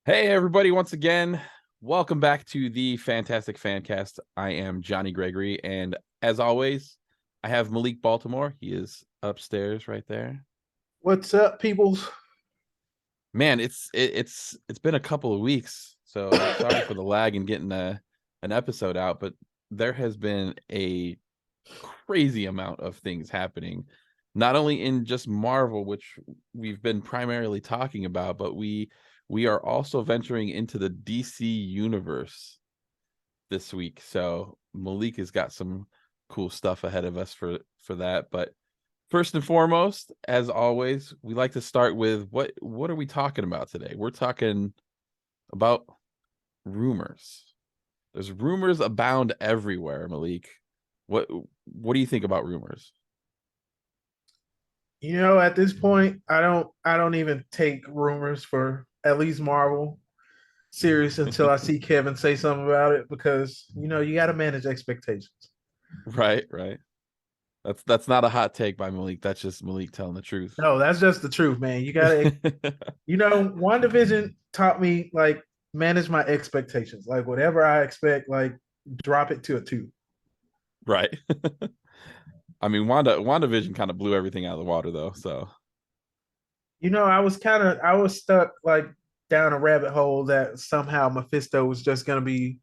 Hey, everybody, once again, welcome back to the Fantastic Fancast. I am Johnny Gregory, and as always, I have Malik Baltimore. He is upstairs right there. What's up, peoples? Man, it's been a couple of weeks, so sorry for the lag in getting an episode out, but there has been a crazy amount of things happening, not only in just Marvel, which we've been primarily talking about, but we are also venturing into the DC universe this week. So Malik has got some cool stuff ahead of us for that. But first and foremost, as always, we like to start with what are we talking about today? We're talking about rumors. There's rumors abound everywhere, Malik. What do you think about rumors? At this point, I don't even take rumors for at least Marvel serious until I see Kevin say something about it because you got to manage expectations. Right. That's not a hot take by Malik. That's just Malik telling the truth. No, that's just the truth, man. You got to, one division taught me like manage my expectations. Like whatever I expect, like drop it to a two. Right. I mean, WandaVision kind of blew everything out of the water though. So I was stuck like down a rabbit hole that somehow Mephisto was just gonna be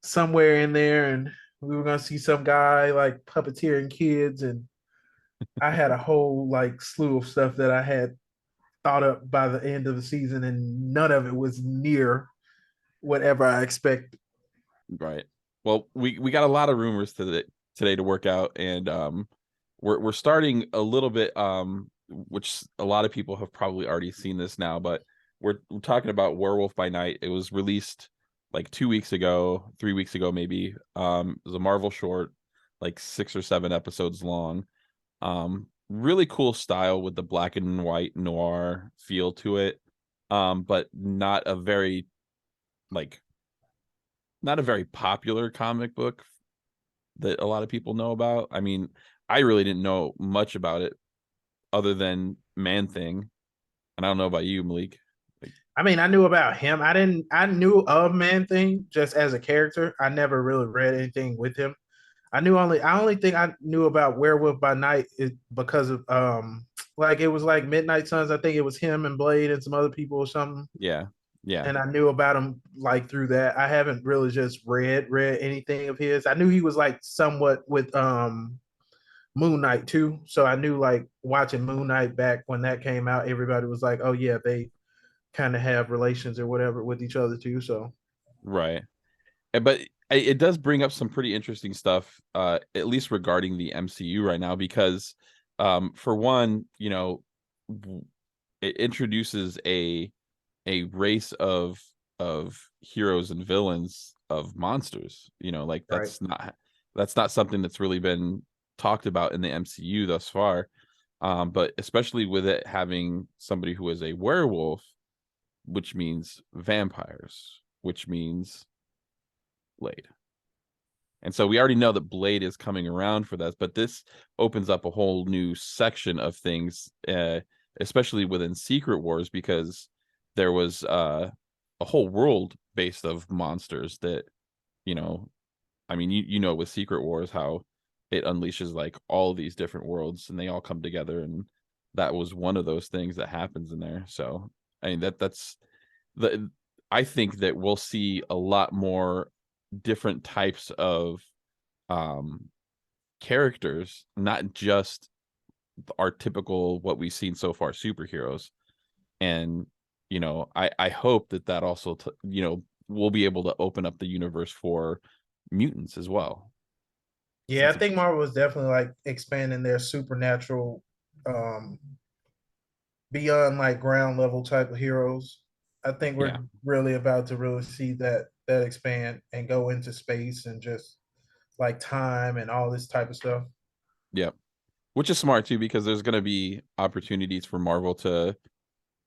somewhere in there and we were gonna see some guy like puppeteering kids, and I had a whole like slew of stuff that I had thought up by the end of the season, and none of it was near whatever I expected. right. Well, we got a lot of rumors today to work out, and we're starting a little bit which a lot of people have probably already seen this now, but we're talking about Werewolf by Night. It was released like 2 weeks ago, 3 weeks ago maybe. It was a Marvel short, like 6 or 7 episodes long. Really cool style with the black and white noir feel to it. But like not a very popular comic book that a lot of people know about. I mean, I really didn't know much about it other than Man Thing. And I don't know about you, Malik. Like, I mean, I knew about him. I knew of Man Thing just as a character. I never really read anything with him. I only think I knew about Werewolf by Night is because of like it was like Midnight Suns. I think it was him and Blade and some other people or something. yeah, yeah, And I knew about him like through that. I haven't really just read anything of his. I knew he was like somewhat with Moon Knight too. So I knew like watching Moon Knight back when that came out, everybody was like, "Oh yeah, they kind of have relations or whatever with each other too." So right. But it does bring up some pretty interesting stuff, at least regarding the MCU right now, because for one, it introduces a race of heroes and villains of monsters. Like right. that's not something that's really been talked about in the MCU thus far. But especially with it having somebody who is a werewolf, which means vampires, which means Blade. And so we already know that Blade is coming around for that, but this opens up a whole new section of things, especially within Secret Wars, because there was a whole world based of monsters that, you know, I mean, with Secret Wars how it unleashes like all these different worlds and they all come together, and that was one of those things that happens in there. So I mean that's the I think that we'll see a lot more different types of um characters, not just our typical what we've seen so far superheroes. And I hope that also we'll be able to open up the universe for mutants as well. Yeah, I That's a think Marvel was definitely like expanding their supernatural um beyond like ground level type of heroes. I think Yeah, we're really about to really see that expand and go into space and just like time and all this type of stuff. yeah, which is smart too, because there's going to be opportunities for Marvel to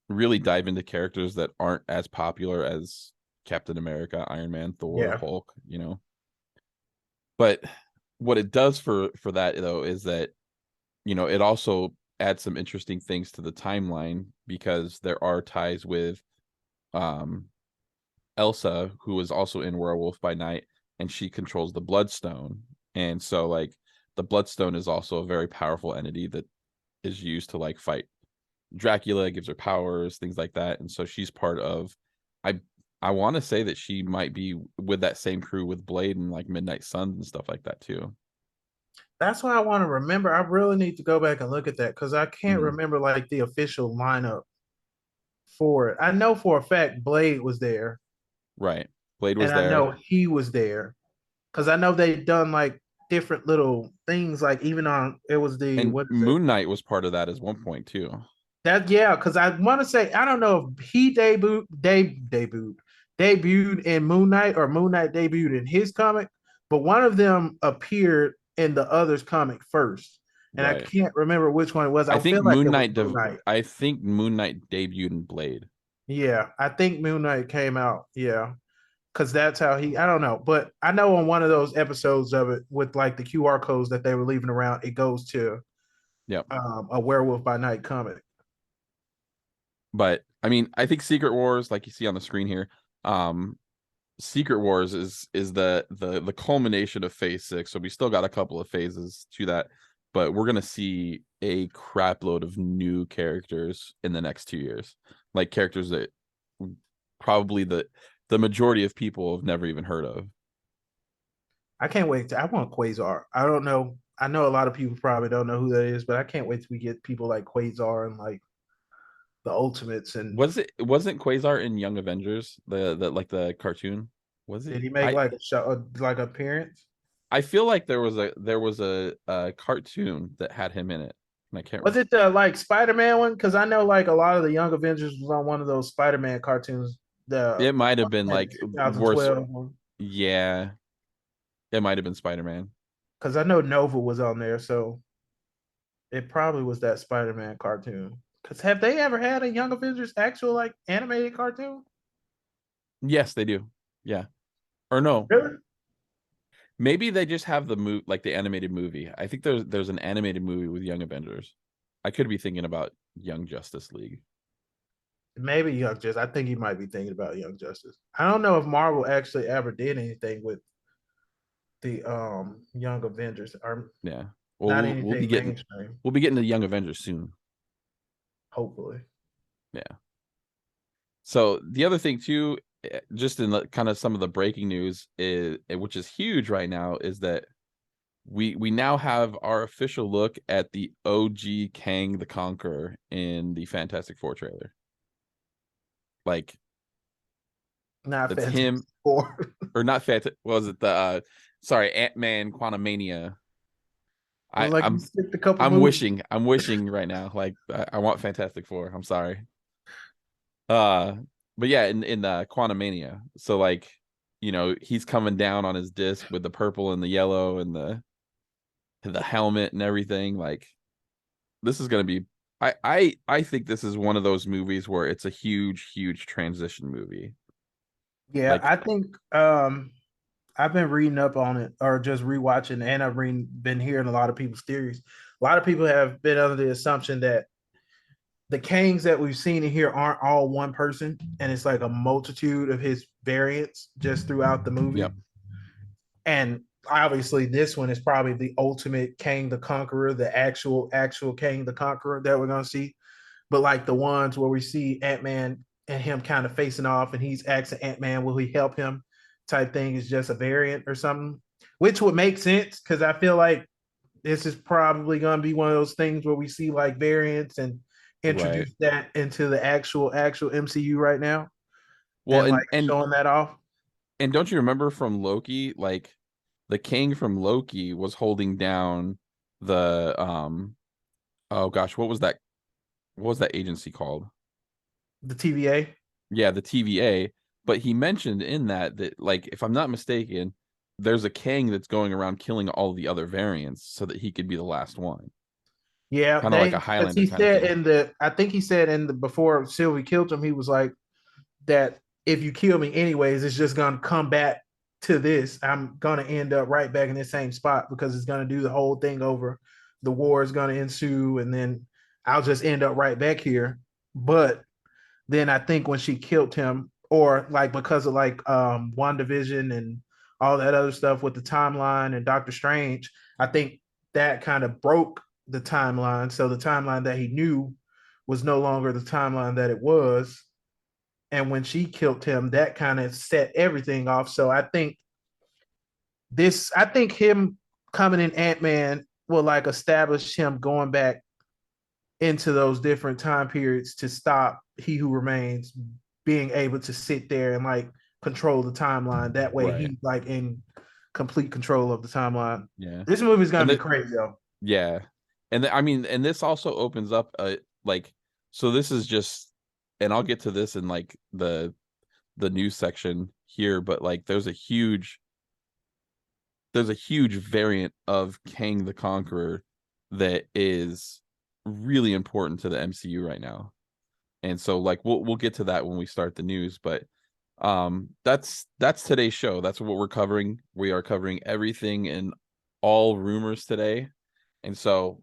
really dive into characters that aren't as popular as Captain America, Iron Man, Thor, Yeah. Hulk. But what it does for that though is that it also adds some interesting things to the timeline, because there are ties with Elsa, who is also in Werewolf by Night, and she controls the Bloodstone. And so like the Bloodstone is also a very powerful entity that is used to like fight Dracula, gives her powers, things like that. And so she's part of I I want to say that she might be with that same crew with Blade and like Midnight Suns and stuff like that too. That's why I want to remember. I really need to go back and look at that because I can't Mhm. remember like the official lineup for it. I know for a fact Blade was there, Right. Blade and was I there. know he was there because I know they've done like different little things. Like even on it was the And what is it? Moon Knight was part of that as one point too. That yeah, because I want to say I don't know if he debuted in Moon Knight or Moon Knight debuted in his comic, but one of them appeared in the other's comic first, and I Right. can't remember which one it was. I feel like it was Moon Knight. I think Moon Knight debuted in Blade. Yeah, I think Moon Knight came out. Yeah, because that's how he. I don't know, but I know on one of those episodes of it with like the QR codes that they were leaving around, it goes to Yep. a Werewolf by Night comic. But I mean, I think Secret Wars, like you see on the screen here, um, Secret Wars is the culmination of Phase 6. So we still got a couple of phases to that, but we're gonna see a crap load of new characters in the next 2 years, like characters that probably the majority of people have never even heard of. I can't wait. I want Quasar. I don't know. I know a lot of people probably don't know who that is, but I can't wait till we get people like Quasar and like the Ultimates. And Wasn't Quasar in Young Avengers, the like the cartoon? Was did he? he make like a show, like appearance? I feel like there was a cartoon that had him in it, and I can't. Was it the like Spider-Man one? Because I know like a lot of the Young Avengers was on one of those Spider-Man cartoons. The It might have been and like worse. 2012 one. Yeah, it might have been Spider-Man. Because I know Nova was on there, so it probably was that Spider-Man cartoon. Because have they ever had a Young Avengers actual like animated cartoon? Yes, they do. Yeah, or no, Really? maybe they just have the like the animated movie. I think there's an animated movie with Young Avengers. I could be thinking about Young Justice League. Maybe Young Justice. I think he might be thinking about Young Justice. I don't know if Marvel actually ever did anything with the Young Avengers or Yeah. Well, not we'll be anything getting mainstream. to Young Avengers soon. Hopefully. Yeah. So the other thing too, just in kind of some of the breaking news is, which is huge right now, is that we now have our official look at the OG Kang the Conqueror in the Fantastic Four trailer. Like Not that's Fantastic him, Four. or not was it the sorry, Ant-Man Quantumania. Well, I like you I'm skipped a couple I'm movies. wishing right now. Like I want Fantastic Four. I'm sorry. But yeah, in Quantumania. So like, he's coming down on his disc with the purple and the yellow and the helmet and everything. Like this is gonna be I think this is one of those movies where it's a huge transition movie. Yeah, Like, I think I've been reading up on it or just rewatching, and been hearing a lot of people's theories. A lot of people have been under the assumption that the Kangs that we've seen in here aren't all one person, and it's like a multitude of his variants just throughout the movie. yep, And obviously, this one is probably the ultimate Kang the Conqueror, the actual Kang the Conqueror that we're gonna see. But like the ones where we see Ant-Man and him kind of facing off, and he's asking Ant-Man, "Will he help him?" type thing is just a variant or something, which would make sense because I feel like this is probably going to be one of those things where we see like variants and right. introduce that into the actual MCU right now Well, and and like showing that off. don't you remember from Loki, like the king from Loki was holding down the oh gosh, what was that agency called? The TVA. Yeah, the TVA. But he mentioned in that like, if I'm not mistaken, there's a Kang that's going around killing all the other variants so that he could be the last one. Yeah, Kind of like they a because Highlander he kind of said thing. in the I think he said in the before Sylvie killed him, he was like that if you kill me anyways, it's just gonna come back to this. I'm gonna end up right back in the same spot because it's gonna do the whole thing over. The war is gonna ensue, and then I'll just end up right back here. But then I think when she killed him, or like because of like WandaVision and all that other stuff with the timeline and Doctor Strange, I think that kind of broke the timeline. So the timeline that he knew was no longer the timeline that it was. And when she killed him, that kind of set everything off. So I think him coming in Ant-Man will like establish him going back into those different time periods to stop He Who Remains being able to sit there and like control the timeline. That way Right. he's like in complete control of the timeline. Yeah. This movie's gonna And be that, crazy, though. yeah. And I mean, and this also opens up like, so this is just, and I'll get to this in like the news section here, but like there's a huge variant of Kang the Conqueror that is really important to the MCU right now. And so like we'll get to that when we start the news, but that's today's show. That's what we're covering. We are covering everything and all rumors today. And so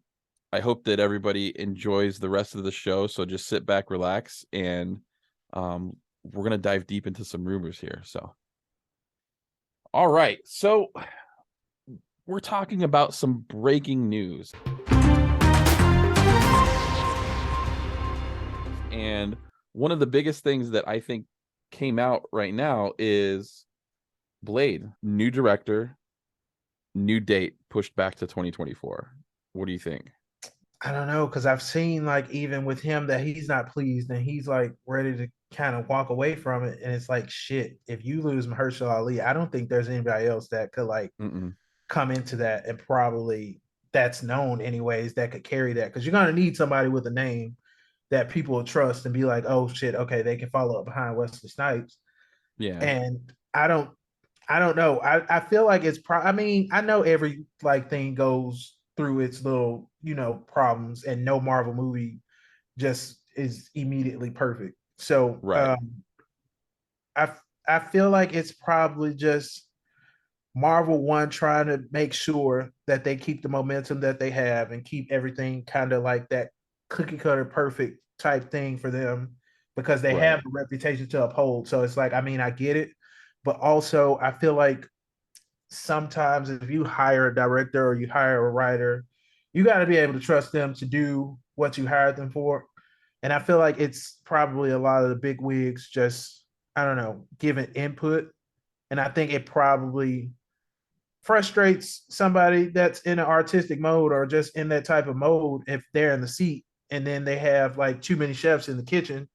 I hope that everybody enjoys the rest of the show. So just sit back, relax, and we're going to dive deep into some rumors here. So all right. So we're talking about some breaking news. And one of the biggest things that I think came out right now is Blade, new director, new date pushed back to 2024. What do you think? I don't know, because I've seen like even with him that he's not pleased and he's like ready to kind of walk away from it. And it's like shit, if you lose Mahershala Ali, I don't think there's anybody else that could like Mm-mm. come into that and probably that's known anyways that could carry that. Because you're gonna need somebody with a name that people will trust and be like, oh shit, okay, they can follow up behind Wesley Snipes. Yeah. And I don't know. I feel like it's I mean, I know every like thing goes through its little, problems, and no Marvel movie just is immediately perfect. So Right. I I feel like it's probably just Marvel one trying to make sure that they keep the momentum that they have and keep everything kind of like that cookie cutter perfect type thing for them because they Right. have the reputation to uphold. So it's like, I mean, I get it, but also I feel like sometimes if you hire a director or you hire a writer, you got to be able to trust them to do what you hired them for. And I feel like it's probably a lot of the big wigs just, I don't know, giving input. And I think it probably frustrates somebody that's in an artistic mode or just in that type of mode if they're in the seat and then they have like too many chefs in the kitchen.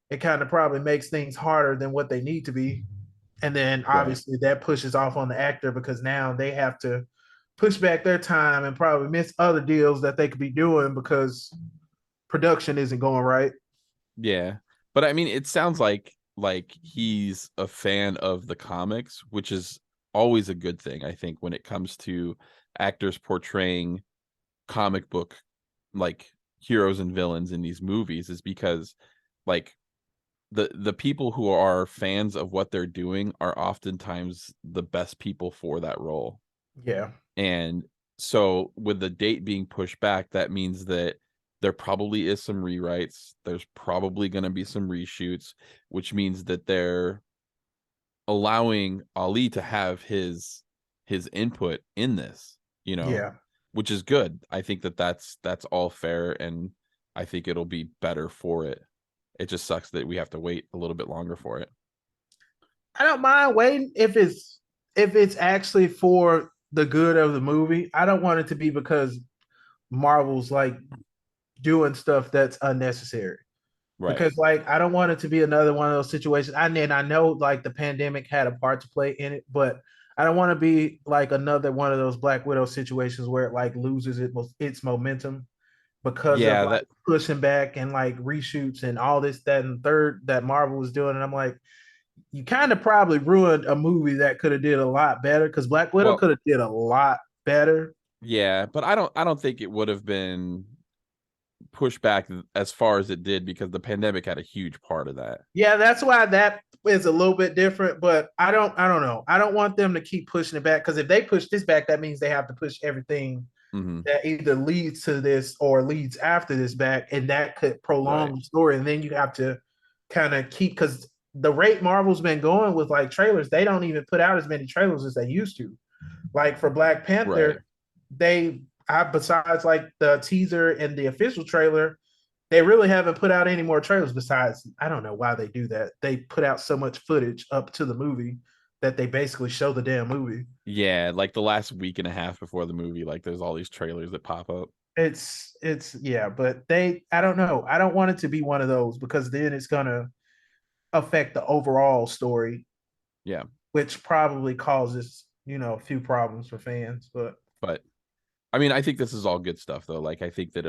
It kind of probably makes things harder than what they need to be. And then Right. obviously that pushes off on the actor because now they have to push back their time and probably miss other deals that they could be doing because production isn't going right. Yeah. But I mean, it sounds like he's a fan of the comics, which is always a good thing, I think, when it comes to actors portraying comic book like heroes and villains in these movies, is because like the people who are fans of what they're doing are oftentimes the best people for that role. Yeah. And so with the date being pushed back, that means that there probably is some rewrites. There's probably going to be some reshoots, which means that they're allowing Ali to have his input in this, Yeah. which is good. I think that that's all fair, and I think it'll be better for it. It just sucks that we have to wait a little bit longer for it. I don't mind waiting if it's actually for the good of the movie. I don't want it to be because Marvel's like doing stuff that's unnecessary. Right. Because like I don't want it to be another one of those situations. I know like the pandemic had a part to play in it, but I don't want to be like another one of those Black Widow situations where it like loses its momentum because of Yeah, like that pushing back and like reshoots and all this, that, and third that Marvel was doing. And I'm like, you kind of probably ruined a movie that could have did a lot better because Black Widow well, could have did a lot better. yeah, but I don't think it would have been pushed back as far as it did because the pandemic had a huge part of that. Yeah, that's why that is a little bit different, but I don't know. I don't want them to keep pushing it back because if they push this back, that means they have to push everything Mm-hmm. that either leads to this or leads after this back, and that could Right. prolong the story. And then you have to kind of keep because the rate Marvel's been going with like trailers, they don't even put out as many trailers as they used to. Like for Black Right. Panther, besides like the teaser and the official trailer, they really haven't put out any more trailers besides, I don't know why they do that. They put out so much footage up to the movie that they basically show the damn movie. Yeah, like the last week and a half before the movie, like there's all these trailers that pop up. It's yeah, but they I don't know. I don't want it to be one of those because then it's gonna affect the overall story, Yeah. which probably causes, a few problems for fans. But But I mean, I think this is all good stuff though. Like I think that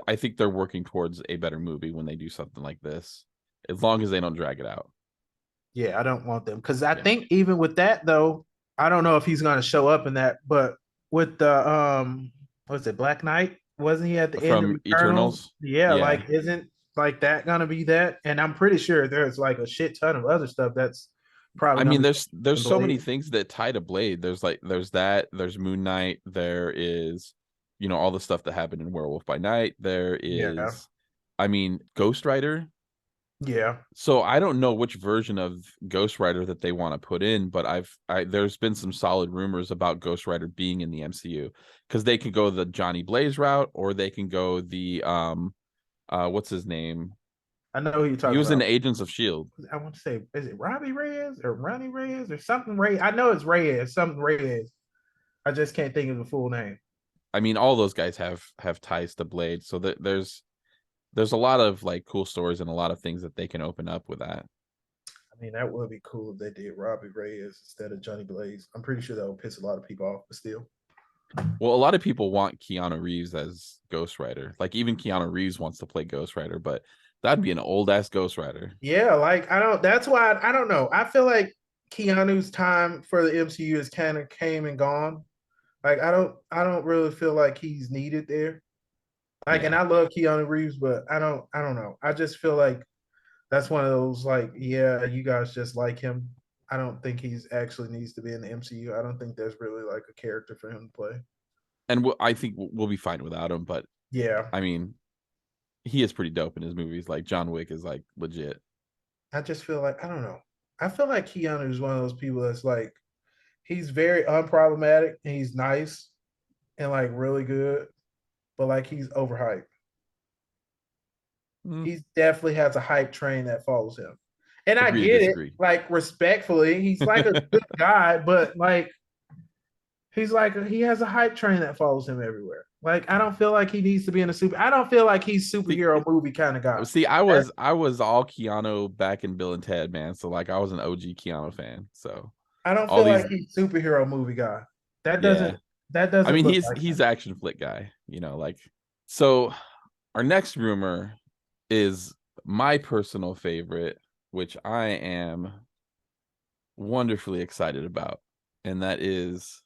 I think they're working towards a better movie when they do something like this, as long as they don't drag it out. yeah, I don't want them because I Yeah. think even with that though, I don't know if he's gonna show up in that, but with the what's it, Black Knight? Wasn't he at the end of From Eternals? Eternals. Yeah, Yeah. like isn't like that gonna be that? And I'm pretty sure there's like a shit ton of other stuff that's probably I gonna mean, be there's so many Blade. things that tie to Blade. There's that, there's Moon Knight, there is, all the stuff that happened in Werewolf by Night. There Yeah, is, I mean, Ghost Rider. yeah. So I don't know which version of Ghost Rider that they want to put in, but there's been some solid rumors about Ghost Rider being in the MCU because they can go the Johnny Blaze route or they can go the what's his name? I know who you're He talking was in about. Agents of Shield. I want to say, is it Robbie Reyes or Ronnie Reyes or something Reyes? I know it's Reyes, something Reyes. I just can't think of the full name. I mean, all those guys have ties to Blade, so there's a lot of like cool stories and a lot of things that they can open up with that. I mean, that would be cool if they did Robbie Reyes instead of Johnny Blaze. I'm pretty sure that would piss a lot of people off, but still. Well, a lot of people want Keanu Reeves as Ghost Rider. Like even Keanu Reeves wants to play Ghost Rider, but that'd be an old ass Ghost Rider. Yeah, like I don't. That's why I don't know. I feel like Keanu's time for the MCU has kind of came and gone. Like I don't really feel like he's needed there. Like, and Yeah. I love Keanu Reeves, but I don't know. I just feel like that's one of those like, yeah, you guys just like him. I don't think he's actually needs to be in the MCU. I don't think there's really like a character for him to play. And I think we'll be fine without him, but Yeah, I mean, he is pretty dope in his movies. Like John Wick is like legit. I just feel like I don't know. I feel like Keanu is one of those people that's like he's very unproblematic and he's nice and like really good, but like he's overhyped. Mm, He definitely has a hype train that follows him. And I agree to get it, disagree. like respectfully, he's like a good guy, but like he's like he has a hype train that follows him everywhere. Like I don't feel like he needs to be in a super. I don't feel like he's see, superhero movie kind of guy. see, That's, I was all Keanu back in Bill and Ted, man. So like I was an OG Keanu fan. So I don't all feel these, like he's superhero movie guy. That yeah. doesn't that I doesn't mean, look like he's him. action flick guy, like so our next rumor is my personal favorite, which I am wonderfully excited about, and that is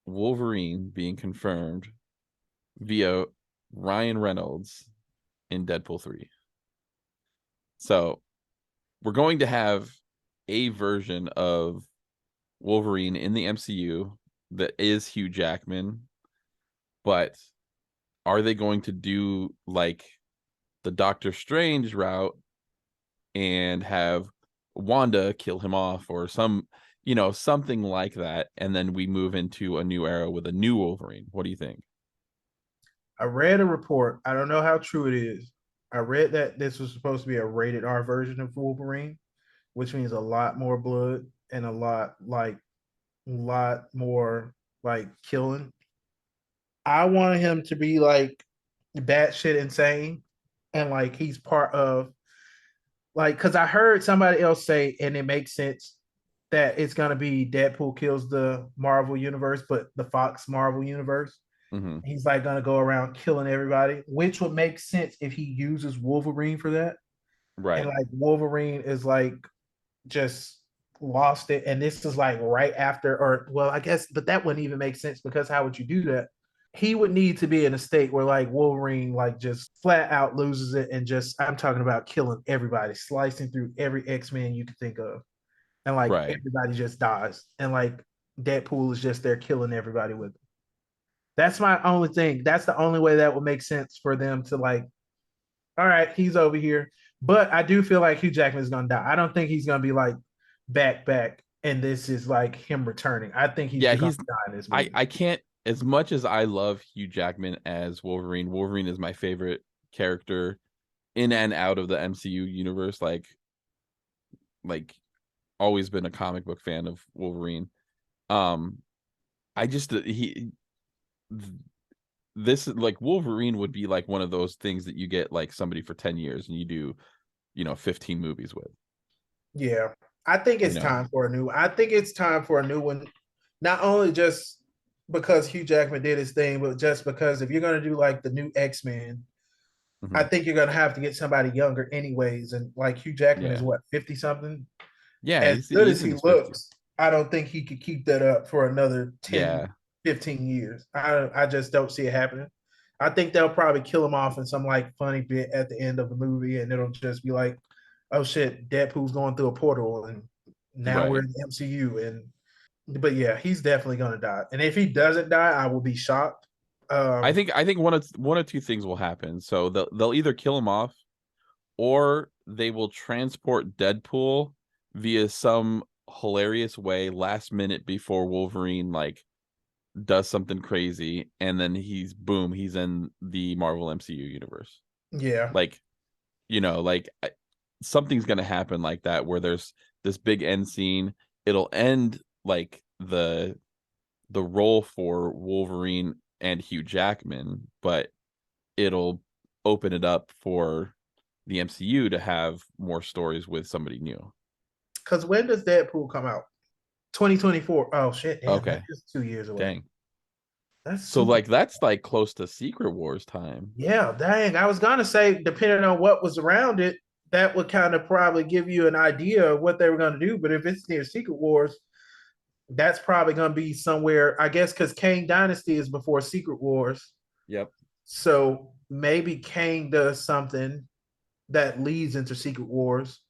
Wolverine being confirmed via Ryan Reynolds in Deadpool 3. So we're going to have a version of Wolverine in the MCU that is Hugh Jackman, but are they going to do like the Doctor Strange route and have Wanda kill him off or something like that, and then we move into a new era with a new Wolverine? What do you think? I read a report. I don't know how true it is. I read that this was supposed to be a rated R version of Wolverine, which means a lot more blood and a lot more like killing. I wanted him to be like batshit insane and like he's part of like because I heard somebody else say and it makes sense that it's gonna be Deadpool kills the Marvel universe, but the Fox Marvel universe. Mm-hmm. He's like gonna go around killing everybody, which would make sense if he uses Wolverine for that. And Right. like Wolverine is like just lost it, and this is like right after, or well, I guess, but that wouldn't even make sense because how would you do that? He would need to be in a state where like Wolverine like just flat out loses it and just I'm talking about killing everybody, slicing through every X-Men you could think of, and like Right. everybody just dies, and like Deadpool is just there killing everybody with that's my only thing. That's the only way that would make sense for them to like all right, he's over here. But I do feel like Hugh Jackman is gonna die. I don't think he's gonna be like back, and this is like him returning. I think he's Yeah, gonna he's die in this movie. I can't, as much as I love Hugh Jackman as Wolverine. Wolverine is my favorite character in and out of the MCU universe. Like always been a comic book fan of Wolverine. Um, I just this like Wolverine would be like one of those things that you get like somebody for 10 years and you do, 15 movies with, Yeah, I think you it's know. time for a new. I think it's time for a new one. Not only just because Hugh Jackman did his thing, but just because if you're gonna do like the new X-Men, I Mhm. think you're gonna have to get somebody younger anyways. And like Hugh Jackman is Yeah. what, 50 something? Yeah, As good as he's in he his 50s. looks, I don't think he could keep that up for another 10, Yeah. 15 years. I just don't see it happening. I think they'll probably kill him off in some like funny bit at the end of the movie, and it'll just be like, oh shit, Deadpool's going through a portal, and now we're Right. in the MCU. And but yeah, he's definitely gonna die. And if he doesn't die, I will be shocked. I Um, think one of two things will happen. So they'll either kill him off or they will transport Deadpool via some hilarious way last minute before Wolverine like does something crazy, and then he's in the Marvel MCU universe. yeah, Like, something's gonna happen like that where there's this big end scene. It'll end like the role for Wolverine and Hugh Jackman, but it'll open it up for the MCU to have more stories with somebody new. because when does Deadpool come out? 2024. Oh shit, damn, that Okay, is 2 years away. dang. That's So super. like that's like close to Secret Wars time. Yeah, dang. I was gonna say, depending on what was around it, that would kind of probably give you an idea of what they were gonna do. But if it's near Secret Wars, that's probably gonna be somewhere, I guess, because Kang Dynasty is before Secret Wars. Yep. So maybe Kang does something that leads into Secret Wars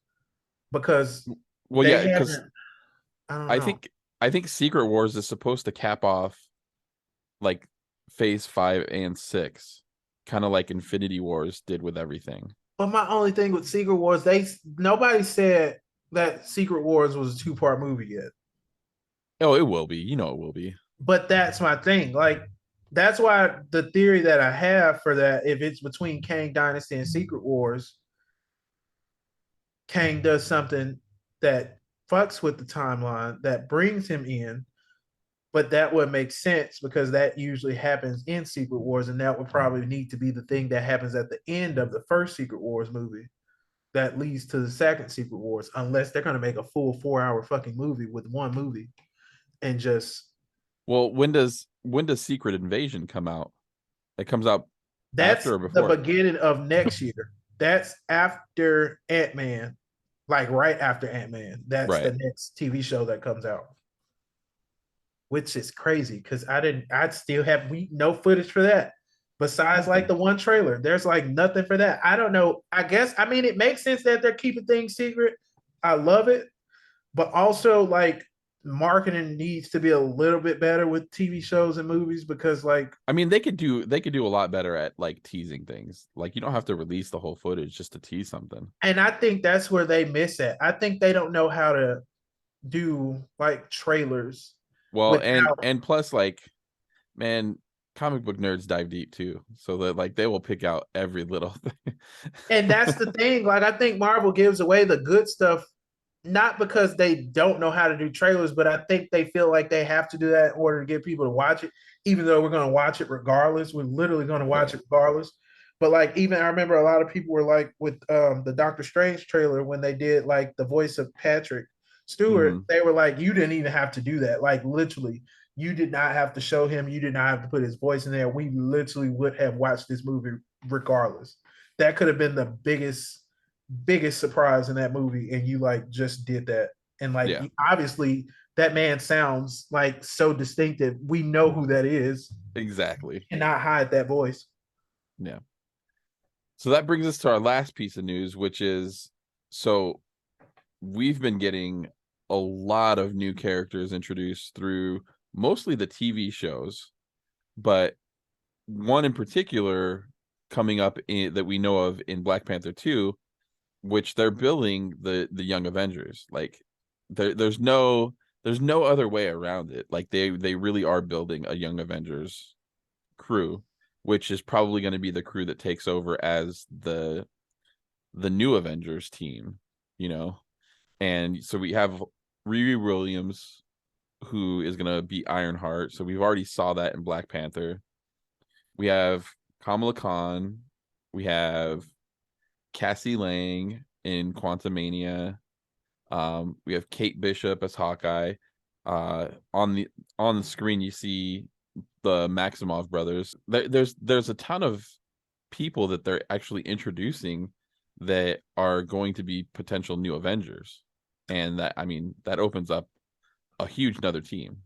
because Well, they yeah, because haven't. I don't I know. think I think Secret Wars is supposed to cap off like phase 5 and 6, kind of like Infinity Wars did with everything. But my only thing with Secret Wars, nobody said that Secret Wars was a 2-part movie yet. Oh, it will be. It will be. But that's my thing. Like, that's why the theory that I have for that, if it's between Kang Dynasty and Secret Wars, Kang does something that fucks with the timeline that brings him in, but that would make sense because that usually happens in Secret Wars, and that would probably need to be the thing that happens at the end of the first Secret Wars movie that leads to the second Secret Wars, unless they're going to make a full 4 hour fucking movie with one movie and just Well, when does Secret Invasion come out? It comes out that's after or the before? beginning of next year. That's after Ant-Man, like right after Ant-Man. That's Right. the next TV show that comes out, which is crazy because I'd still have no footage for that. Besides like the one trailer, there's like nothing for that. I don't know. I guess I mean it makes sense that they're keeping things secret. I love it, but also like marketing needs to be a little bit better with TV shows and movies because like, I mean, they could do a lot better at like teasing things. Like you don't have to release the whole footage just to tease something. and I think that's where they miss it. I think they don't know how to do like trailers Well, and without. and plus like, man, comic book nerds dive deep too. So that like they will pick out every little thing. And that's the thing. Like I think Marvel gives away the good stuff not because they don't know how to do trailers, but I think they feel like they have to do that in order to get people to watch it, even though we're going to watch it regardless. We're literally going to watch Right. it regardless. But like, even I remember a lot of people were like with the Doctor Strange trailer when they did like the voice of Patrick Stewart, Hmm. they were like, you didn't even have to do that. Like, literally, you did not have to show him, you did not have to put his voice in there. We literally would have watched this movie regardless. That could have been the biggest surprise in that movie, and you like just did that. And like Yeah, obviously that man sounds like so distinctive. We know who that is. exactly. Cannot hide that voice. Yeah. So that brings us to our last piece of news, which is, so we've been getting a lot of new characters introduced through mostly the TV shows, but one in particular coming up that we know of in Black Panther 2, which they're building the Young Avengers. Like there's no other way around it. Like they really are building a Young Avengers crew, which is probably going to be the crew that takes over as the new Avengers team, you know. And so we have Riri Williams, who is going to be Ironheart. So we've already saw that in Black Panther. We have Kamala Khan. We have Cassie Lang in Quantumania. We have Kate Bishop as Hawkeye. On the screen, you see the Maximoff brothers. There's a ton of people that they're actually introducing that are going to be potential new Avengers, and that, I mean, that opens up a huge another team.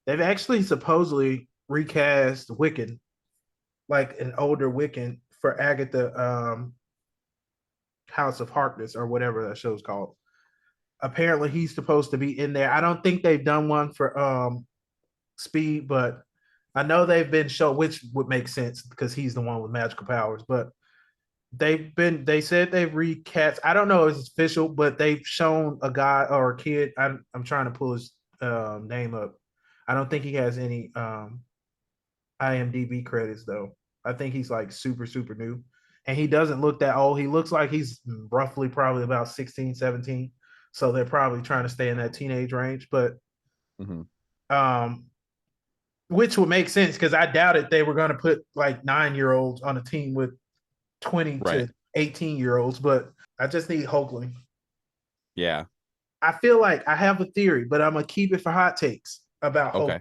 They've actually supposedly recast Wiccan, like an older Wiccan for Agatha House of Harkness or whatever that show's called. Apparently he's supposed to be in there. I don't think they've done one for Speed, but I know they've been shown, which would make sense because he's the one with magical powers. But they said they've recast. I don't know if it's official, but they've shown a guy or a kid. I'm trying to pull his name up. I don't think he has any IMDb credits though. I think he's like super new, and he doesn't look that old. He looks like he's roughly probably about 16, 17. So they're probably trying to stay in that teenage range, but which would make sense because I doubted they were going to put like 9-year-olds on a team with 20 Right. to 18-year-olds. But I just need Hoagland. Yeah. I feel like I have a theory, but I'm gonna keep it for hot takes about Hoagland. Okay.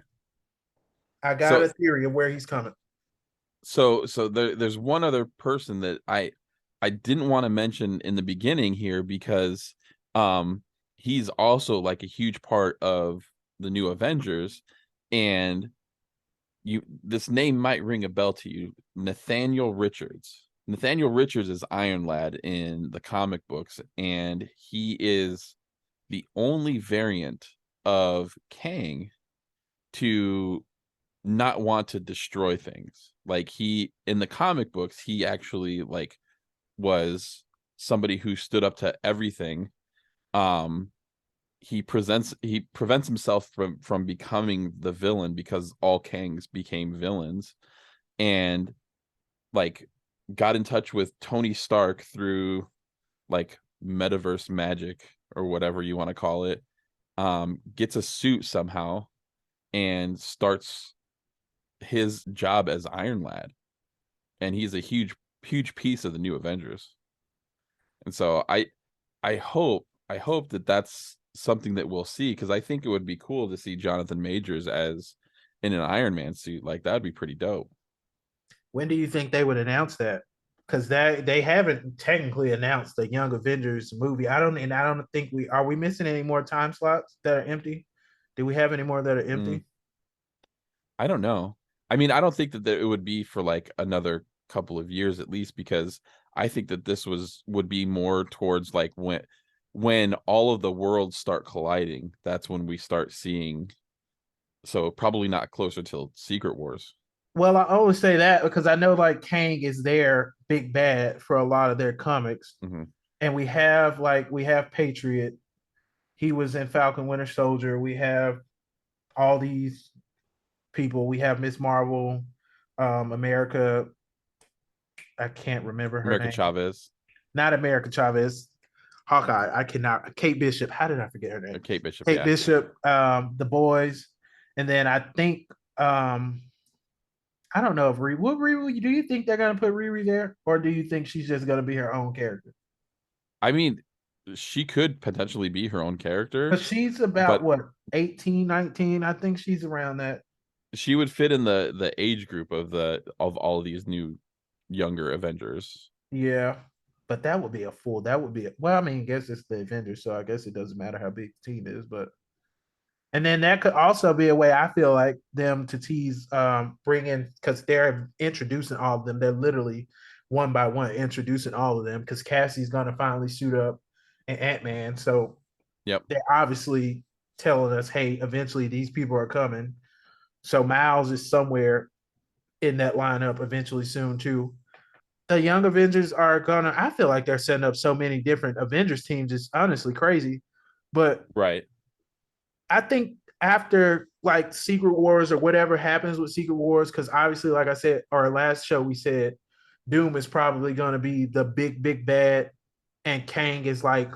I got a theory of where he's coming. So there's one other person that I didn't want to mention in the beginning here because he's also like a huge part of the new Avengers, and this name might ring a bell to you. Nathaniel Richards. Nathaniel Richards is Iron Lad in the comic books, and he is the only variant of Kang to not want to destroy things. Like, he, in the comic books, he actually like was somebody who stood up to everything. He prevents himself from becoming the villain because all Kangs became villains, and like got in touch with Tony Stark through like metaverse magic or whatever you want to call it. Gets a suit somehow and starts his job as Iron Lad, and he's a huge piece of the new Avengers. And so I hope that that's something that we'll see, because I think it would be cool to see Jonathan Majors as in an Iron Man suit. Like, that'd be pretty dope. When do you think they would announce that? Because they haven't technically announced the Young Avengers movie. I don't think we missing any more time slots that are empty. Do we have any more that are empty? I don't know. I mean, I don't think that it would be for like another couple of years at least, because I think that this would be more towards like when all of the worlds start colliding. That's when we start seeing. So probably not closer till Secret Wars. Well, I always say that because I know like Kang is their big bad for a lot of their comics, and we have Patriot. He was in Falcon Winter Soldier. We have all these people. We have Miss Marvel, America. I can't remember her America name. Chavez. Not America Chavez. Hawkeye. I cannot. Kate Bishop. How did I forget her name? Kate Bishop. Kate Bishop. The boys, and then I think I don't know if Riri. Do you think they're gonna put Riri there, or do you think she's just gonna be her own character? I mean, she could potentially be her own character, but she's about what, 18, 19. I think she's around that. She would fit in the age group of all of these new younger Avengers. Yeah, but that would be well, I mean, I guess it's the Avengers, so I guess it doesn't matter how big the team is, but and then that could also be a way, I feel like, them to tease, bring in, because they're introducing all of them. They're literally one by one introducing all of them, because Cassie's gonna finally suit up in Ant-Man. So they're obviously telling us, hey, eventually these people are coming. So Miles is somewhere in that lineup eventually soon too. the Young Avengers are gonna. I feel like they're setting up so many different Avengers teams. It's honestly crazy, but Right. I think after like Secret Wars or whatever happens with Secret Wars, because obviously, like I said, our last show we said Doom is probably gonna be the big bad, and Kang is like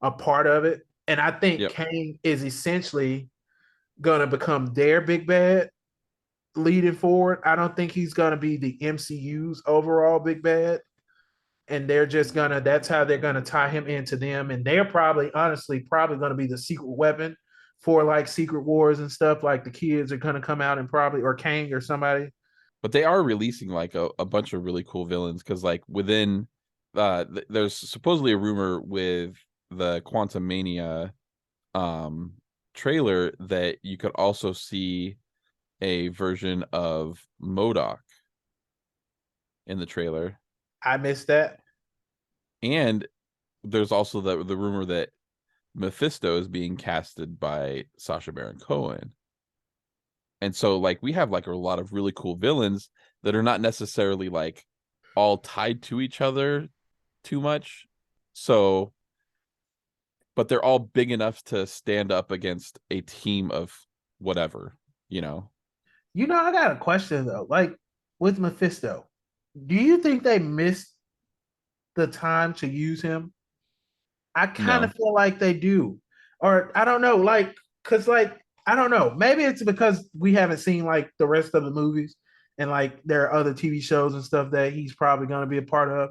a part of it. And I think Yep. Kang is essentially gonna become their big bad leading forward. I don't think he's gonna be the MCU's overall big bad. And they're just gonna that's how they're gonna tie him into them. And they're probably honestly probably gonna be the secret weapon for like Secret Wars and stuff. Like the kids are gonna come out and probably or Kang or somebody. But they are releasing like a bunch of really cool villains because like within there's supposedly a rumor with the Quantum Mania um trailer that you could also see a version of MODOK in the trailer. I missed that. And there's also the rumor that Mephisto is being casted by Sacha Baron Cohen. And so like we have like a lot of really cool villains that are not necessarily like all tied to each other too much. So but they're all big enough to stand up against a team of whatever, you know. You know, I got a question though. Like with Mephisto, do you think they missed the time to use him? I kind of No. feel like they do. Or I don't know, like, cause like, I don't know. Maybe it's because we haven't seen like the rest of the movies and like there are other TV shows and stuff that he's probably gonna be a part of.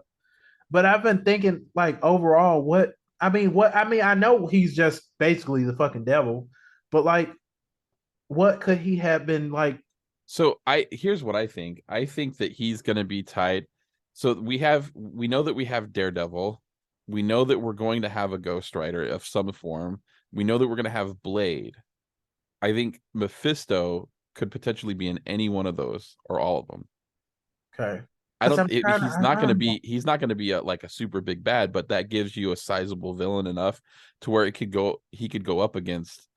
But I've been thinking like overall, what I know he's just basically the fucking devil, but like what could he have been like? So I here's what I think. I think that he's going to be tied. So we know that we have Daredevil. We know that we're going to have a Ghost Rider of some form. We know that we're going to have Blade. I think Mephisto could potentially be in any one of those or all of them. Okay. I Because don't I'm trying to he's not going to be like a super big bad, but that gives you a sizable villain enough to where he could go up against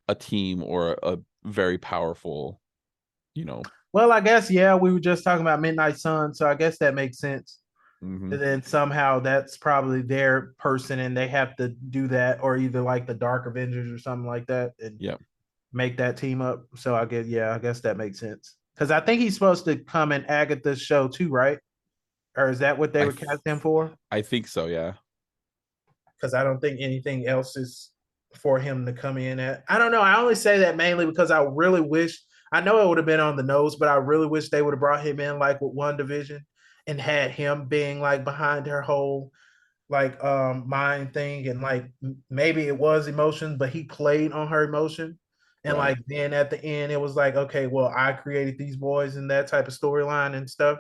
a team or a very powerful, you know. well, I guess yeah, we were just talking about Midnight Sun, so I guess that makes sense. Mhm. And then somehow that's probably their person and they have to do that, or either like the Dark Avengers or something like that, and Yeah. make that team up. So I guess that makes sense. Because I think he's supposed to come in Agatha's show too, right? Or is that what they I were th- cast him for? I think so, yeah. Because I don't think anything else is for him to come in at. I don't know. I only say that mainly because I really wish I know it would have been on the nose, but I really wish they would have brought him in like with one division and had him being like behind her whole like mind thing and like maybe it was emotion, but he played on her emotion. And Right. like then at the end it was like, okay, well, I created these boys and that type of storyline and stuff.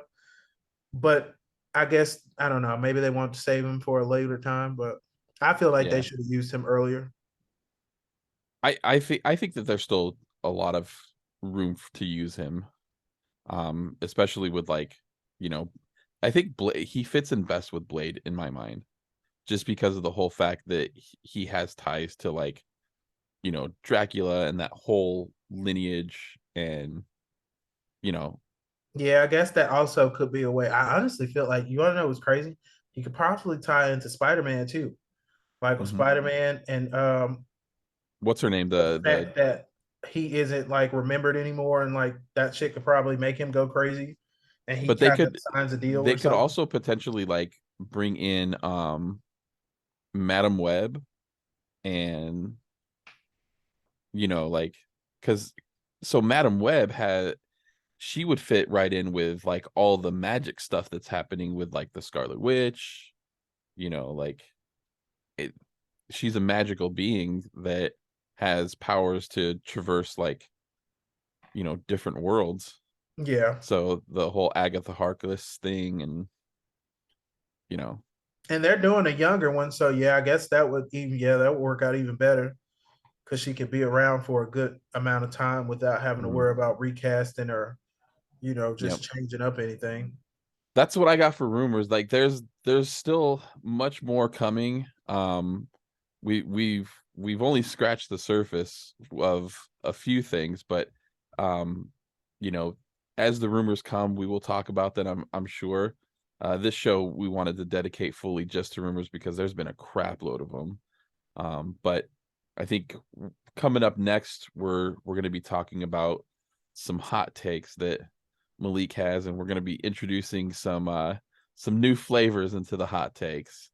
But I guess I don't know, maybe they want to save him for a later time, but I feel like they Yeah. should have used him earlier. I think that there's still a lot of room to use him. Especially with like, you know, I think he fits in best with Blade in my mind, just because of the whole fact that he has ties to like, you know, Dracula and that whole lineage and, you know, Yeah, I guess that also could be a way. I honestly feel like you want to know what's crazy? He could possibly tie into Spider-Man too. Like with mhm. Spider-Man and What's her name? the The fact that he isn't like remembered anymore and like that shit could probably make him go crazy and he but kind of signs a deal they or could something. also potentially like bring in Madam Web and, you know, like, because so Madam Web had she would fit right in with like all the magic stuff that's happening with like the Scarlet Witch, you know, like it she's a magical being that has powers to traverse like, you know, different worlds. Yeah. So the whole Agatha Harkness thing and, you know, And they're doing a younger one, so yeah, I guess that would even that would work out even better because she could be around for a good amount of time without having to mhm, worry about recasting or yep. just changing up anything. That's what I got for rumors. Like there's still much more coming. We've only scratched the surface of a few things, but um, you know, as the rumors come, we will talk about that. I'm sure. This show we wanted to dedicate fully just to rumors because there's been a crap load of them. But I think coming up next, we're going to be talking about some hot takes that Malik has, and we're going to be introducing some new flavors into the hot takes.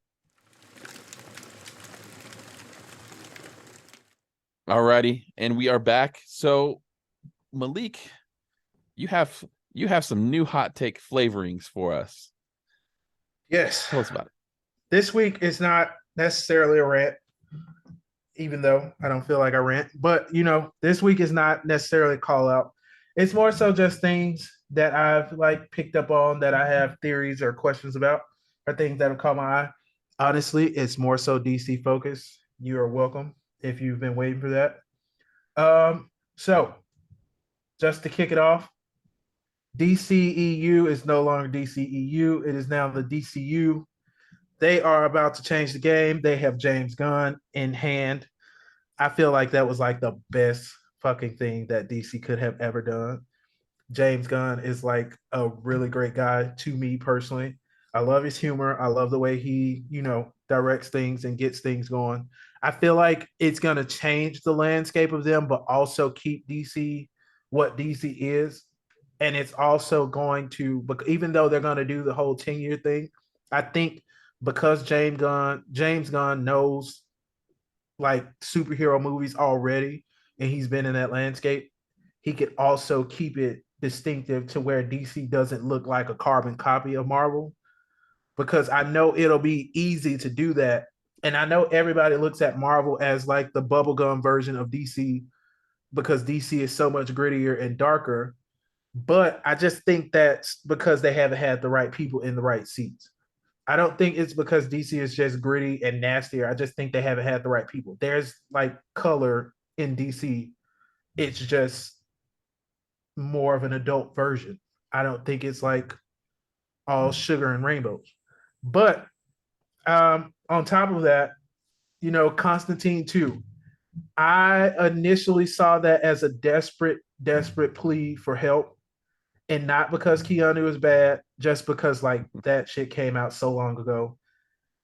Alrighty, and we are back. So, Malik, you have some new hot take flavorings for us. Yes. Tell us about it. This week is not necessarily a rant, even though I don't feel like I rant. But this week is not necessarily a call out. It's more so just things that I've like picked up on that I have theories or questions about, or things that have caught my eye. Honestly, it's more so DC focused. You are welcome if you've been waiting for that. So just to kick it off, DCEU is no longer DCEU. It is now the DCU. They are about to change the game. They have James Gunn in hand. I feel like that was like the best fucking thing that DC could have ever done. James Gunn is like a really great guy to me personally. I love his humor. I love the way he, directs things and gets things going. I feel like it's going to change the landscape of them, but also keep DC what DC is. And it's also going to, even though they're going to do the whole 10-year thing, I think because James Gunn knows like superhero movies already, and he's been in that landscape, he could also keep it distinctive to where DC doesn't look like a carbon copy of Marvel. Because I know it'll be easy to do that. And I know everybody looks at Marvel as like the bubblegum version of DC because DC is so much grittier and darker. But I just think that's because they haven't had the right people in the right seats. I don't think it's because DC is just gritty and nastier. I just think they haven't had the right people. There's like color in DC. It's just more of an adult version. I don't think it's like all sugar and rainbows. But on top of that, Constantine too. I initially saw that as a desperate plea for help, and not because Keanu is bad, just because like that shit came out so long ago.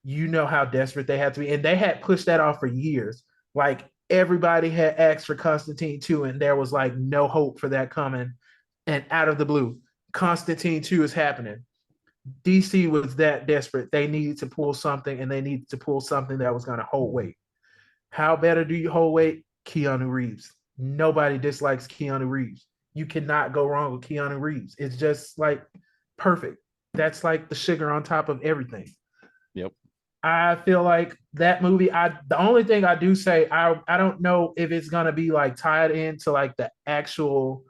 You know how desperate they had to be, and they had pushed that off for years. Like everybody had asked for Constantine 2, and there was like no hope for that coming. And out of the blue, Constantine 2 is happening. DC was that desperate. They needed to pull something, and they needed to pull something that was going to hold weight. How better do you hold weight? Keanu Reeves. Nobody dislikes Keanu Reeves. You cannot go wrong with Keanu Reeves. It's just like perfect. That's like the sugar on top of everything. Yep. I feel like that movie, the only thing I do say, I don't know if it's gonna be like tied into like the actual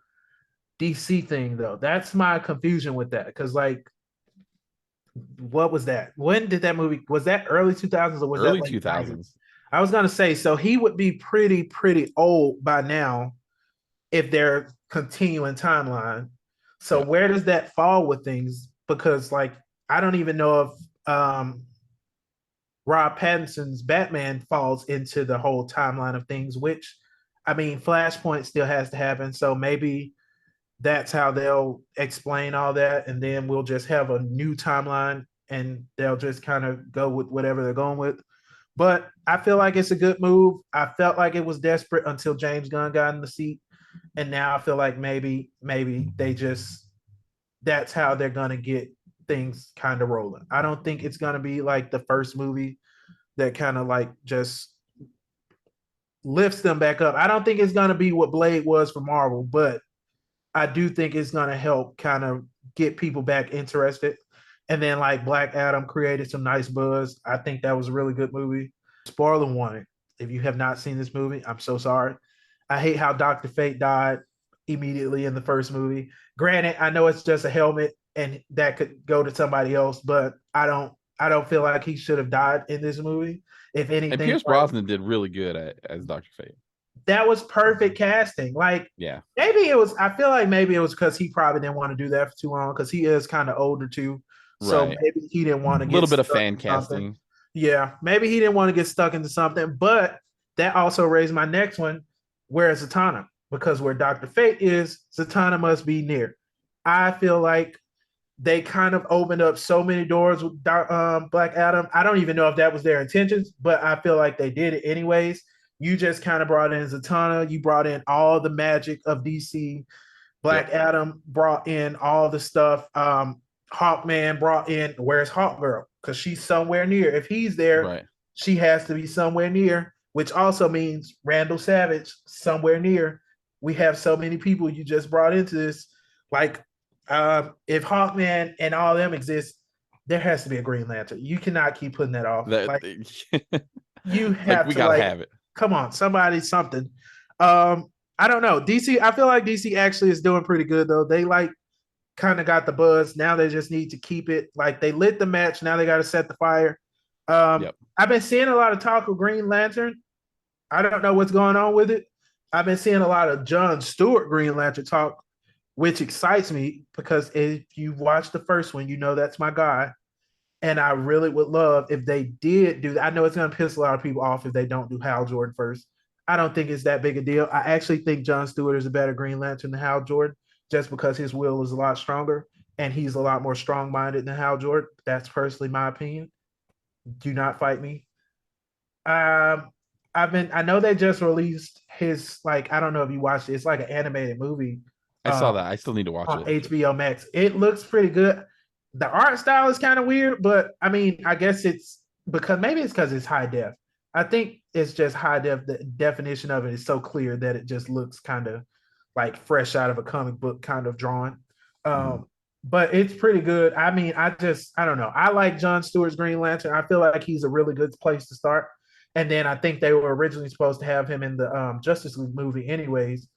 DC thing though. That's my confusion with that. Cause like what was that? When did that movie, was that early 2000s or was Early that like 2000s? 90s? I was gonna say, so he would be pretty old by now if they're continuing timeline. So Yep. where does that fall with things? Because like I don't even know if Rob Pattinson's Batman falls into the whole timeline of things, which I mean, Flashpoint still has to happen. So maybe that's how they'll explain all that. And then we'll just have a new timeline and they'll just kind of go with whatever they're going with. But I feel like it's a good move. I felt like it was desperate until James Gunn got in the seat. And now I feel like maybe they just, that's how they're going to get things kind of rolling. I don't think it's going to be like the first movie that kind of like just lifts them back up. I don't think it's going to be what Blade was for Marvel, but I do think it's going to help kind of get people back interested. And then like Black Adam created some nice buzz. I think that was a really good movie. Spoiler warning. If you have not seen this movie, I'm so sorry. I hate how Dr. Fate died immediately in the first movie. Granted, I know it's just a helmet and that could go to somebody else, but I don't feel like he should have died in this movie. If anything, And Pierce like, Brosnan did really good as Dr. Fate. that was perfect casting. Like, Yeah, maybe it was, I feel like maybe it was because he probably didn't want to do that for too long because he is kind of older too. So right. maybe he didn't want to A get little bit of stuck fan in something. casting. Yeah, maybe he didn't want to get stuck into something. But that also raised my next one. Where is Zatanna? Because where Dr. Fate is, Zatanna must be near. I feel like they kind of opened up so many doors with Black Adam. I don't even know if that was their intentions, but I feel like they did it anyways. You just kind of brought in Zatanna. You brought in all the magic of DC. Yep. Black Adam brought in all the stuff. Hawkman brought in, where's Hawkgirl? Because she's somewhere near. If he's there, Right. she has to be somewhere near, which also means Randall Savage somewhere near. We have so many people you just brought into this. Like, if Hawkman and all them exist, there has to be a Green Lantern. You cannot keep putting that off. That Like, you like have we to gotta like, have it. come on, somebody, something. I don't know. DC, I feel like DC actually is doing pretty good though. They like kind of got the buzz. Now they just need to keep it. Like they lit the match. Now they got to set the fire. Yep. I've been seeing a lot of talk of Green Lantern. I don't know what's going on with it. I've been seeing a lot of John Stewart Green Lantern talk, which excites me because if you watch the first one, you know that's my guy. And I really would love if they did do that. I know it's going to piss a lot of people off if they don't do Hal Jordan first. I don't think it's that big a deal. I actually think John Stewart is a better Green Lantern than Hal Jordan just because his will is a lot stronger and he's a lot more strong minded than Hal Jordan. That's personally my opinion. Do not fight me. Um, I know they just released his, like, I don't know if you watched it. It's like an animated movie I saw that. I still need to watch on it. HBO Max. It looks pretty good. The art style is kind of weird, but I mean, I guess it's because maybe it's because it's high def. I think it's just high def. The definition of it is so clear that it just looks kind of like fresh out of a comic book kind of drawing. But it's pretty good. I mean, I don't know. I like John Stewart's Green Lantern. I feel like he's a really good place to start. And then I think they were originally supposed to have him in the Justice League movie, anyways,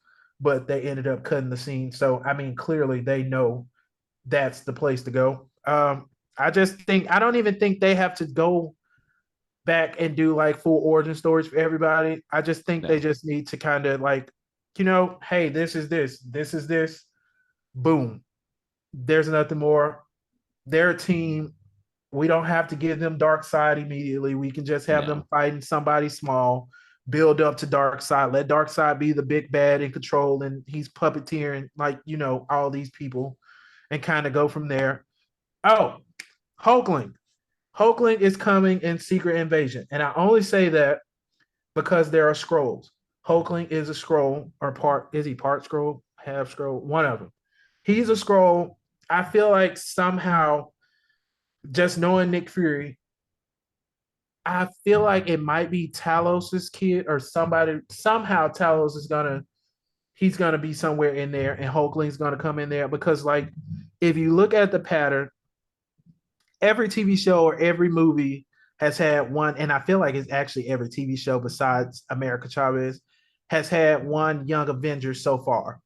but they ended up cutting the scene. So I mean, clearly they know that's the place to go. I just think I don't even think they have to go back and do like full origin stories for everybody. I just think they No. just need to kind of like, hey, this is this, boom. There's nothing more. Their team, we don't have to give them dark side immediately. We can just have them No. fighting somebody small, build up to dark side. Let dark side be the big bad in control, and he's puppeteering like all these people, and kind of go from there. Oh, Hulkling. Hulkling is coming in Secret Invasion. And I only say that because there are scrolls. Hulkling is a scroll, or is he part scroll, half scroll? One of them. He's a scroll. I feel like somehow, just knowing Nick Fury, I feel like it might be Talos's kid or somebody. Somehow Talos is he's gonna be somewhere in there, and Hulkling's gonna come in there because, like, if you look at the pattern, every TV show or every movie has had one, and I feel like it's actually every TV show besides America Chavez has had one young Avenger so far.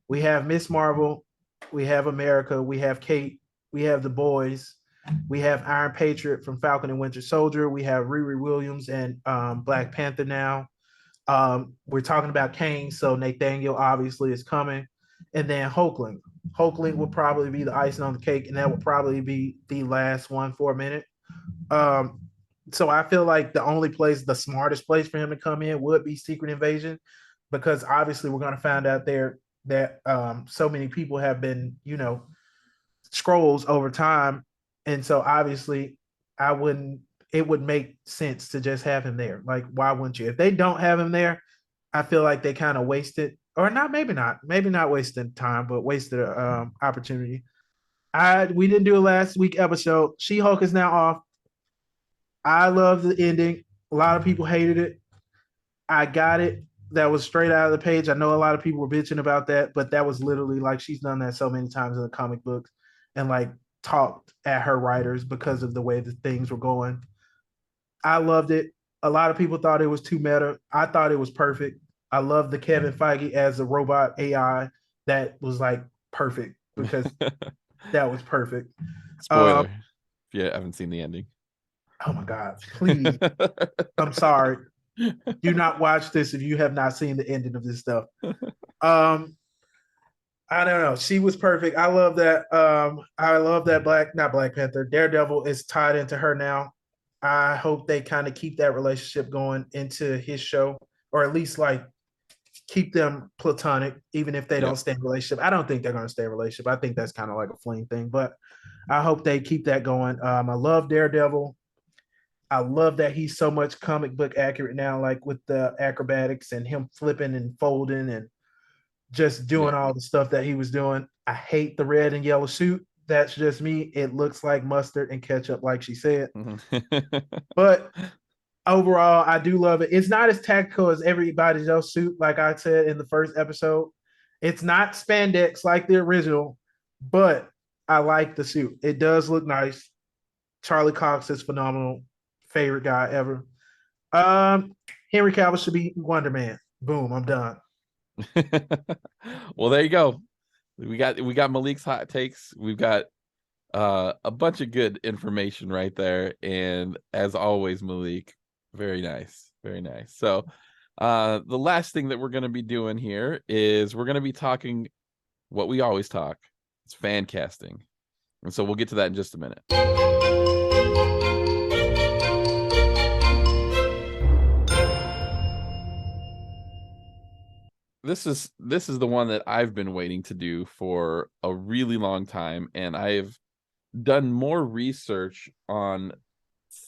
We have Miss Marvel, we have America, we have Kate, we have the boys, we have Iron Patriot from Falcon and Winter Soldier, we have Riri Williams and Black Panther now. We're talking about Kane, so Nathaniel obviously is coming, and then Hulkling. Hulkling will probably be the icing on the cake, and that will probably be the last one for a minute. So I feel like the smartest place for him to come in would be Secret Invasion, because obviously we're going to find out there that so many people have been, scrolls over time, and so obviously I wouldn't. It would make sense to just have him there. Like, why wouldn't you? If they don't have him there, I feel like they kind of wasted, or not, maybe not wasted time, but wasted an opportunity. We didn't do a last week episode. She-Hulk is now off. I love the ending. A lot of people hated it. I got it. That was straight out of the page. I know a lot of people were bitching about that, but that was literally like she's done that so many times in the comic books and like talked at her writers because of the way the things were going. I loved it. A lot of people thought it was too meta. I thought it was perfect. I love the Kevin Feige as a robot AI. That was like perfect because that was perfect. Spoiler. If you haven't seen the ending. Oh my God, please. I'm sorry. Do not watch this if you have not seen the ending of this stuff. I don't know. She was perfect. I love that. I love that not Black Panther, Daredevil is tied into her now. I hope they kind of keep that relationship going into his show, or at least like keep them platonic, even if they Yep. don't stay in a relationship. I don't think they're going to stay in a relationship. I think that's kind of like a fling thing, but I hope they keep that going. I love Daredevil. I love that he's so much comic book accurate now, like with the acrobatics and him flipping and folding and just doing Yep. all the stuff that he was doing. I hate the red and yellow suit. That's just me. It looks like mustard and ketchup, like she said. But overall, I do love it. It's not as tactical as everybody else suit, like I said in the first episode. It's not spandex like the original, but I like the suit. It does look nice. Charlie Cox is phenomenal. Favorite guy ever. Henry Cavill should be Wonder Man. Boom, I'm done. Well, there you go. We got Malik's hot takes. We've got a bunch of good information right there. And as always, Malik, very nice. Very nice. So the last thing that we're going to be doing here is we're going to be talking what we always talk. It's fan casting. And so we'll get to that in just a minute. This is the one that I've been waiting to do for a really long time, and I've done more research on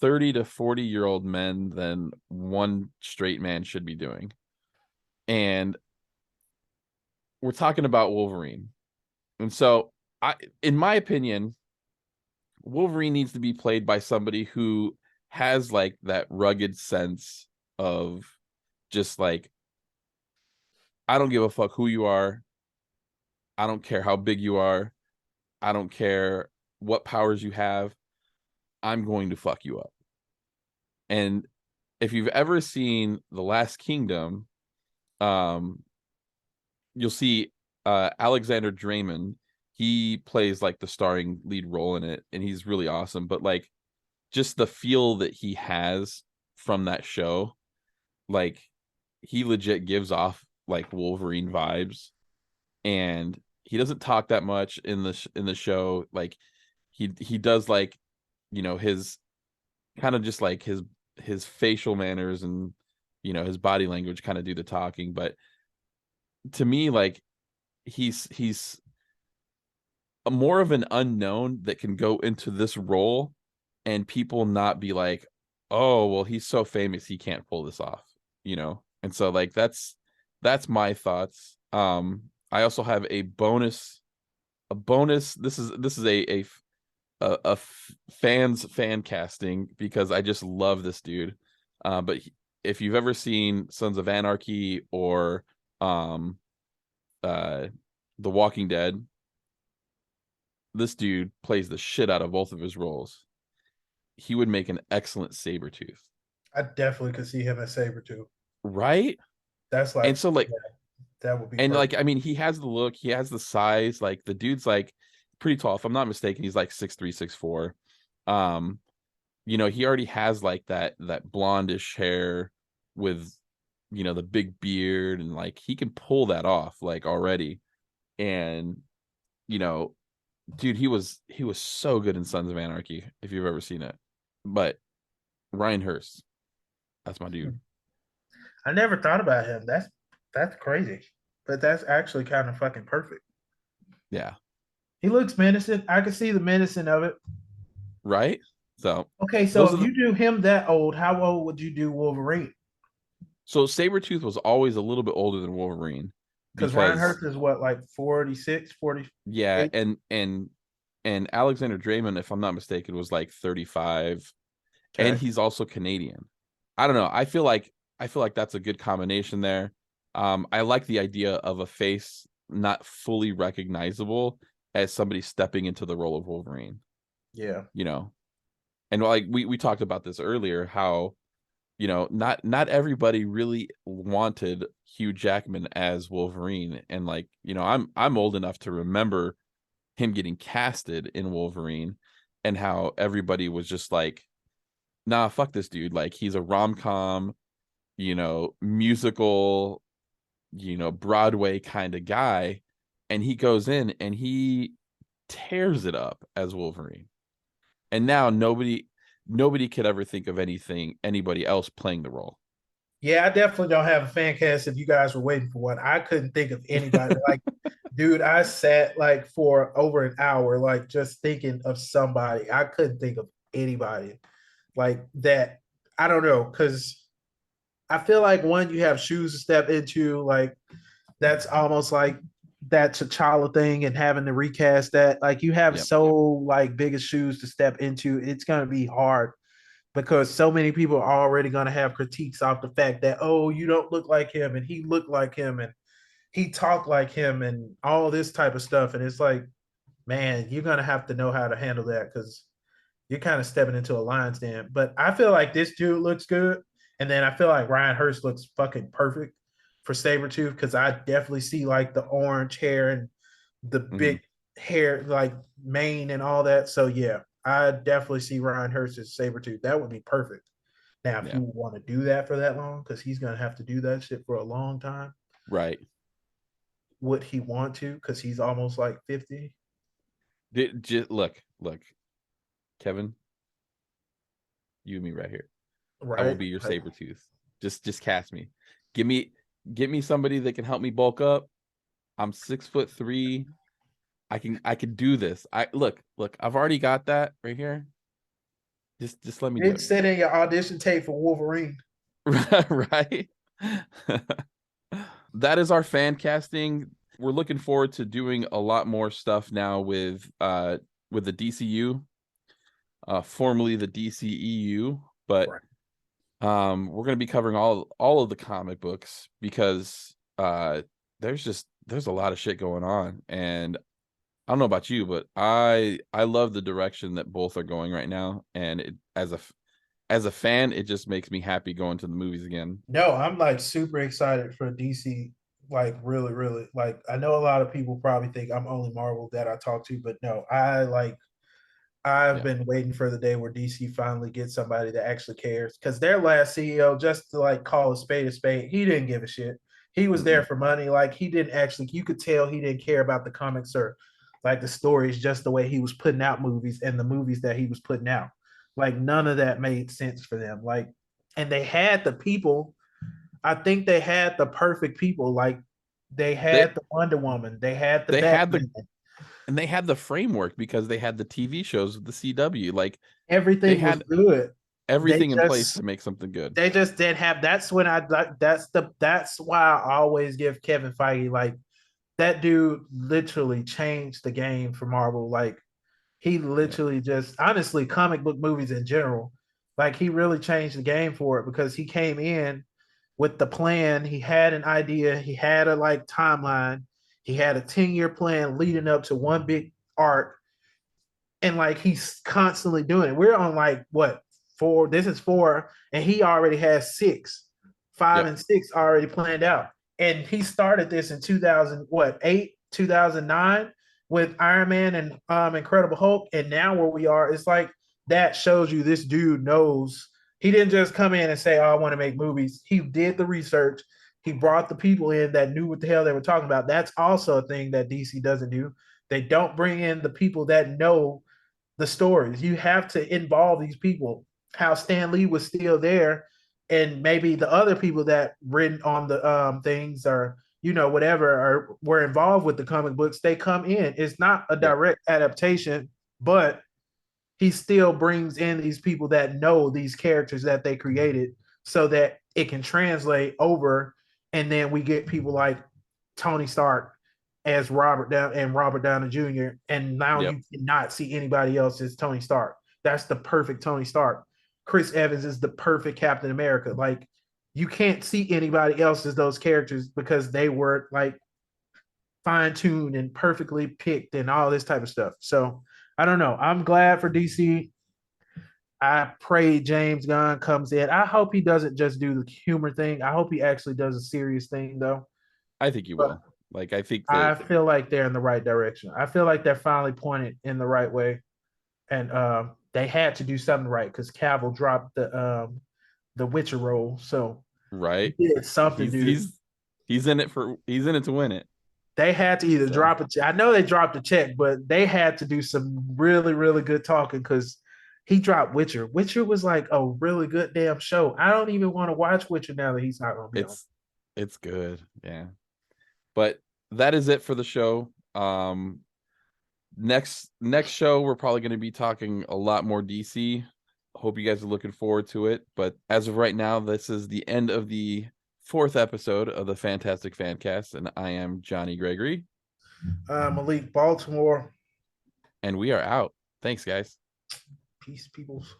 30 to 40-year-old men than one straight man should be doing. And we're talking about Wolverine. And so in my opinion, Wolverine needs to be played by somebody who has like that rugged sense of just like, I don't give a fuck who you are. I don't care how big you are. I don't care what powers you have. I'm going to fuck you up. And if you've ever seen The Last Kingdom, you'll see Alexander Draymond. He plays like the starring lead role in it, and he's really awesome. But like, just the feel that he has from that show, like he legit gives off like Wolverine vibes, and he doesn't talk that much in the show. Like he does like, his kind of just like his facial manners and his body language kind of do the talking. But to me, like he's a more of an unknown that can go into this role and people not be like, oh well, he's so famous he can't pull this off. And so like that's my thoughts. I also have a bonus. This is a fan casting because I just love this dude. But if you've ever seen Sons of Anarchy or The Walking Dead, this dude plays the shit out of both of his roles. He would make an excellent Sabretooth. I definitely could see him as Sabretooth. Right? That's like, And so like, yeah, that would be and perfect. like, I mean, he has the look, he has the size, like the dude's like pretty tall. If I'm not mistaken, he's like 6'3", 6'4". He already has like that blondish hair with, the big beard, and like he can pull that off like already. And, you know, dude, he was so good in Sons of Anarchy, if you've ever seen it. But Ryan Hurst, that's my dude. I never thought about him. That's crazy, but that's actually kind of fucking perfect. Yeah. He looks menacing. I can see the menacing of it. Right? So Okay, so those are if the you do him that old, how old would you do Wolverine? so Sabretooth was always a little bit older than Wolverine Because Ryan because Hurst is what, like 46, yeah, 48? and Alexander Draymond, if I'm not mistaken, was like 35, and Okay. he's also Canadian. I don't know. I feel like that's a good combination there. I like the idea of a face not fully recognizable as somebody stepping into the role of Wolverine, Yeah. you know. And like we talked about this earlier, how not everybody really wanted Hugh Jackman as Wolverine. And like, I'm old enough to remember him getting casted in Wolverine and how everybody was just like, nah, fuck this dude. Like he's a rom-com, musical, Broadway kind of guy. And he goes in and he tears it up as Wolverine. And now nobody could ever think of anybody else playing the role. Yeah, I definitely don't have a fan cast if you guys were waiting for one. I couldn't think of anybody. Like, dude, I sat like for over an hour, like just thinking of somebody. I couldn't think of anybody like that. I don't know, because I feel like one, you have shoes to step into, like that's almost like that T'Challa thing and having to recast that. Like you have Yep. so like biggest shoes to step into. It's gonna be hard because so many people are already gonna have critiques off the fact that, oh, you don't look like him and he looked like him and he talked like him and all this type of stuff. And it's like, man, you're gonna have to know how to handle that because you're kind of stepping into a lion's den. But I feel like this dude looks good. And then I feel like Ryan Hurst looks fucking perfect for Sabretooth because I definitely see like the orange hair and the Hmm. big hair, like mane and all that. So yeah, I definitely see Ryan Hurst as Sabretooth. That would be perfect. Now, if Yeah. you want to do that for that long, because he's going to have to do that shit for a long time, Right. would he want to? Because he's almost like 50, Look, Kevin, you and me right here. I will right? be your Like, saber tooth. Just cast me. Give me get me somebody that can help me bulk up. I'm 6'3". I can do this. I've already got that right here. Just let me do didn't send in your audition tape for Wolverine. it. Right? That is our fan casting. We're looking forward to doing a lot more stuff now with the DCU, formerly the DCEU, but Right. we're going to be covering all of the comic books because there's a lot of shit going on, and I don't know about you, but I love the direction that both are going right now, and as a fan, it just makes me happy going to the movies again. No, I'm like super excited for DC. Like really, really. Like I know a lot of people probably think I'm only Marvel that I talk to, but no, I've Yeah. been waiting for the day where DC finally gets somebody that actually cares. Because their last CEO, just to like call a spade, he didn't give a shit. He was there Mm-mm. for money. Like he didn't actually, you could tell he didn't care about the comics or like the stories, just the way he was putting out movies and the movies that he was putting out. Like none of that made sense for them. Like, and they had the people. I think they had the perfect people. Like they They had the Wonder Woman, they had the they had Batman. the framework because they had the TV shows with the CW. Like they Everything was had good. They everything in place just to make something good. they just didn't have. That's when I like. That's why I always give Kevin Feige like that dude literally changed the game for Marvel. Like he Yeah. literally just honestly comic book movies in general. Like he really changed the game for it because he came in with the plan. He had an idea. He had a like timeline. He had a 10-year plan leading up to one big arc and like he's constantly doing it. We're on like what four? This is four, and he already has six, five Yep. and six already planned out. And he started this in 2000, what 2009 with Ironman and Incredible Hulk, and now where we are, it's like that shows you this dude knows. He didn't just come in and say, "Oh, I want to make movies." He did the research. He brought the people in that knew what the hell they were talking about. That's also a thing that DC doesn't do. They don't bring in the people that know the stories. You have to involve these people. How Stan Lee was still there, and maybe the other people that written on the things or whatever or were involved with the comic books. They come in. It's not a Yep. direct adaptation, but he still brings in these people that know these characters that they created, so that it can translate over, and then we get people like Tony Stark as Robert Downey Jr. And now Yep. you cannot see anybody else as Tony Stark. That's the perfect Tony Stark. Chris Evans is the perfect Captain America. Like you can't see anybody else as those characters because they were like fine tuned and perfectly picked and all this type of stuff. So I don't know. I'm glad for DC. I pray James Gunn comes in. I hope he doesn't just do the humor thing. I hope he actually does a serious thing though. I think you But will. Like I think I that feel like they're in the right direction. I feel like they're finally pointed in the right way, and they had to do something right because Cavill dropped the Witcher role, so right. he did something, He's dude. he's he's in it to win it. They had to either So drop a check. I know they dropped a check, but they had to do some really, really good talking because He dropped Witcher. Witcher was like a really good damn show. I don't even want to watch Witcher now that he's not gonna be on. It's good, yeah. But that is it for the show. Next show we're probably going to be talking a lot more DC. Hope you guys are looking forward to it. But as of right now, this is the end of the 4th episode of the Fantastic Fancast, and I am Johnny Gregory. Malik, Baltimore. And we are out. Thanks, guys. Peace, peoples.